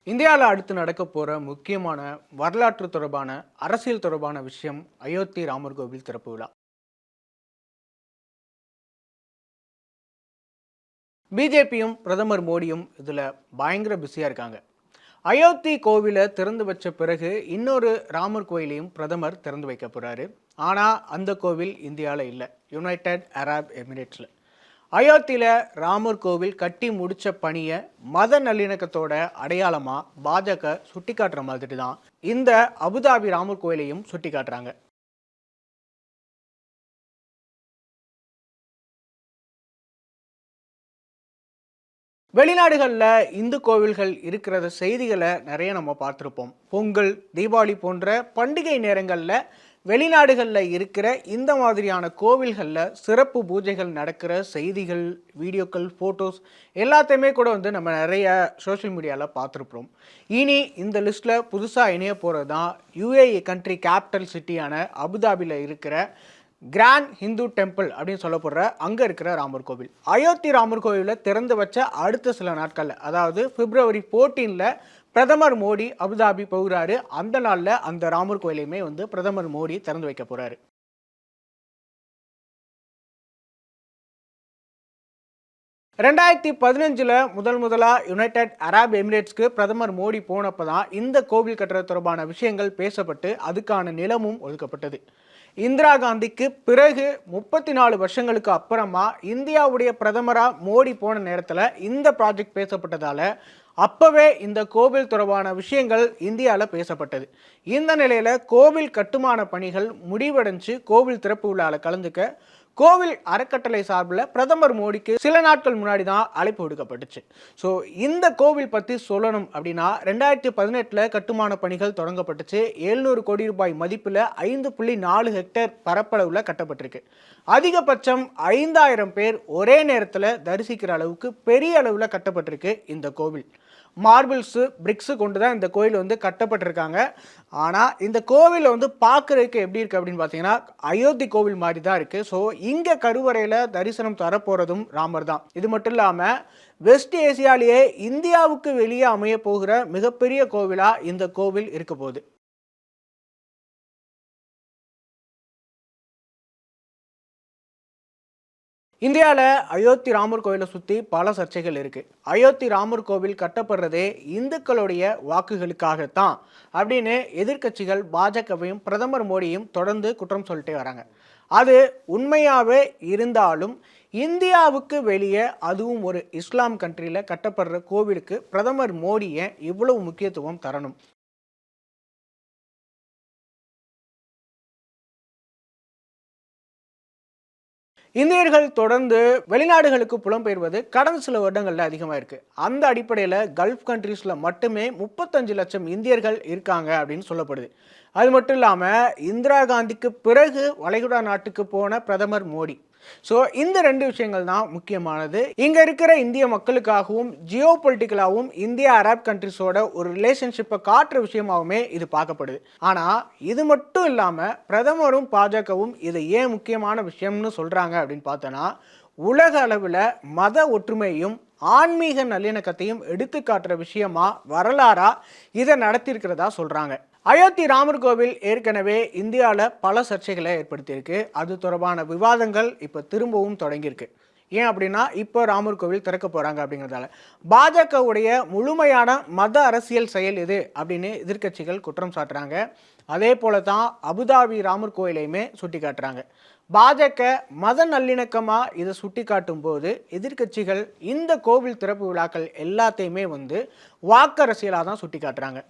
இந்தியாவில் அடுத்து நடக்க போற முக்கியமான வரலாற்று தொடர்பான அரசியல் தொடர்பான விஷயம் அயோத்தி ராமர் கோவில் திறப்பு விழா. பிஜேபியும் பிரதமர் மோடியும் இதுல பயங்கர பிஸியா இருக்காங்க. அயோத்தி கோவிலை திறந்து வச்ச பிறகு இன்னொரு ராமர் கோயிலையும் பிரதமர் திறந்து வைக்க போறாரு. ஆனா அந்த கோவில் இந்தியாவில் இல்லை, யுனைடெட் அரப் எமிரேட்ஸ்ல. அயோத்தியில ராமர் கோவில் கட்டி முடிச்ச பணியை மத நல்லிணக்கத்தோட அடையாளமா பாஜக சுட்டிக்காட்டுற மாதிரி தான் இந்த அபுதாபி ராமர் கோயிலையும் சுட்டி காட்டுறாங்க. வெளிநாடுகளில் இந்து கோவில்கள் இருக்கிற செய்திகளை நிறைய நம்ம பார்த்துருப்போம். பொங்கல், தீபாவளி போன்ற பண்டிகை நேரங்களில் வெளிநாடுகளில் இருக்கிற இந்த மாதிரியான கோவில்களில் சிறப்பு பூஜைகள் நடக்கிற செய்திகள், வீடியோக்கள், ஃபோட்டோஸ் எல்லாத்தையுமே கூட நம்ம நிறைய சோஷியல் மீடியாவில் பார்த்துருப்போம். இனி இந்த லிஸ்ட்டில் புதுசாக இணைய போகிறது தான் யுஏஇ கண்ட்ரி கேபிட்டல் சிட்டியான அபுதாபியில் இருக்கிற கிராண்ட் ஹிந்து டெம்பிள் அப்படின்னு சொல்லப்படுற அங்கே இருக்கிற ராமர் கோவில். அயோத்தி ராமர் கோவிலில் திறந்து வச்ச அடுத்த சில நாட்களில், அதாவது பிப்ரவரி 14 பிரதமர் மோடி அபுதாபி போகிறாரு. அந்த நாளில் அந்த ராமர் கோயிலையுமே பிரதமர் மோடி திறந்து வைக்க போறாரு. 2015 முதலா யுனைடெட் அரப் எமிரேட்ஸ்க்கு பிரதமர் மோடி போனப்போ தான் இந்த கோவில் கட்டுறது தொடர்பான விஷயங்கள் பேசப்பட்டு அதுக்கான நிலமும் ஒதுக்கப்பட்டது. இந்திரா காந்திக்கு பிறகு 34 வருஷங்களுக்கு அப்புறமா இந்தியாவுடைய பிரதமராக மோடி போன நேரத்தில் இந்த ப்ராஜெக்ட் பேசப்பட்டதால அப்பவே இந்த கோவில் தொடர்பான விஷயங்கள் இந்தியாவில் பேசப்பட்டது. இந்த நிலையில் கோவில் கட்டுமான பணிகள் முடிவடைஞ்சு கோவில் திறப்பு விழாவில் கலந்துக்க கோவில் அறக்கட்டளை சார்பில் பிரதமர் மோடிக்கு சில நாட்கள் முன்னாடி தான் அழைப்பு விடுக்கப்பட்டுச்சு. ஸோ இந்த கோவில் பற்றி சொல்லணும் அப்படின்னா 2018 கட்டுமான பணிகள் தொடங்கப்பட்டுச்சு. 700 கோடி ரூபாய் மதிப்பில் 5.4 ஹெக்டேர் பரப்பளவில் கட்டப்பட்டிருக்கு. அதிகபட்சம் 5000 பேர் ஒரே நேரத்தில் தரிசிக்கிற அளவுக்கு பெரிய அளவில் கட்டப்பட்டிருக்கு இந்த கோவில். மார்பிள்ஸு, பிரிக்ஸு கொண்டு தான் இந்த கோயில் கட்டப்பட்டிருக்காங்க. ஆனால் இந்த கோவில் பார்க்குறதுக்கு எப்படி இருக்குது அப்படின்னு பார்த்தீங்கன்னா அயோத்தி கோவில் மாதிரி தான் இருக்குது. ஸோ இங்கே கருவறையில் தரிசனம் தரப்போகிறதும் ராமர் தான். இது மட்டும் இல்லாமல் வெஸ்ட் ஏசியாலேயே இந்தியாவுக்கு வெளியே அமைய போகிற மிகப்பெரிய கோவிலாக இந்த கோவில் இருக்க போகுது. இந்தியாவில் அயோத்தி ராமர் கோவிலை சுற்றி பல சர்ச்சைகள் இருக்குது. அயோத்தி ராமர் கோவில் கட்டப்படுறதே இந்துக்களுடைய வாக்குகளுக்காகத்தான் அப்படின்னு எதிர்க்கட்சிகள் பாஜகவையும் பிரதமர் மோடியும் தொடர்ந்து குற்றம் சொல்லிட்டே வராங்க. அது உண்மையாகவே இருந்தாலும் இந்தியாவுக்கு வெளியே, அதுவும் ஒரு இஸ்லாம் கண்ட்ரியில் கட்டப்படுற கோவிலுக்கு பிரதமர் மோடியை இவ்வளவு முக்கியத்துவம் தரணும்? இந்தியர்கள் தொடர்ந்து வெளிநாடுகளுக்கு புலம்பெயர்வது கடந்த சில வருடங்களில் அதிகமாக இருக்குது. அந்த அடிப்படையில் கல்ஃப் கண்ட்ரீஸில் மட்டுமே 35 லட்சம் இந்தியர்கள் இருக்காங்க அப்படின்னு சொல்லப்படுது. அது மட்டும் இல்லாமல் இந்திரா காந்திக்கு பிறகு வளைகுடா நாட்டுக்கு போன பிரதமர் மோடி. ஸோ இந்த 2 விஷயங்கள் தான் முக்கியமானது. இங்கே இருக்கிற இந்திய மக்களுக்காகவும் ஜியோ பொலிட்டிக்கலாகவும் இந்தியா அரப் கண்ட்ரிஸோட ஒரு ரிலேஷன்ஷிப்பை காட்டுற விஷயமாகவுமே இது பார்க்கப்படுது. ஆனால் இது மட்டும் இல்லாமல் பிரதமரும் பாஜகவும் இதை ஏன் முக்கியமான விஷயம்னு சொல்கிறாங்க அப்படின்னு பார்த்தோன்னா, உலக அளவில் மத ஒற்றுமையும் ஆன்மீக நல்லிணக்கத்தையும் எடுத்து காட்டுற விஷயமா வரலாறா இதை நடத்தியிருக்கிறதா சொல்கிறாங்க. அயோத்தி ராமர் கோவில் ஏற்கனவே இந்தியாவில் பல சர்ச்சைகளை ஏற்படுத்தியிருக்கு. அது தொடர்பான விவாதங்கள் இப்போ திரும்பவும் தொடங்கியிருக்கு. ஏன் அப்படின்னா இப்போ ராமர் கோவில் திறக்க போகிறாங்க அப்படிங்கிறதால. பாஜகவுடைய முழுமையான மத அரசியல் செயல் இது அப்படின்னு எதிர்க்கட்சிகள் குற்றம் சாட்டுறாங்க. அதே போல தான் அபுதாபி ராமர் கோயிலையுமே சுட்டி காட்டுறாங்க. பாஜக மத நல்லிணக்கமாக இதை சுட்டி காட்டும் போது எதிர்க்கட்சிகள் இந்த கோவில் திறப்பு விழாக்கள் எல்லாத்தையுமே வாக்கு அரசியலாக தான் சுட்டி காட்டுறாங்க.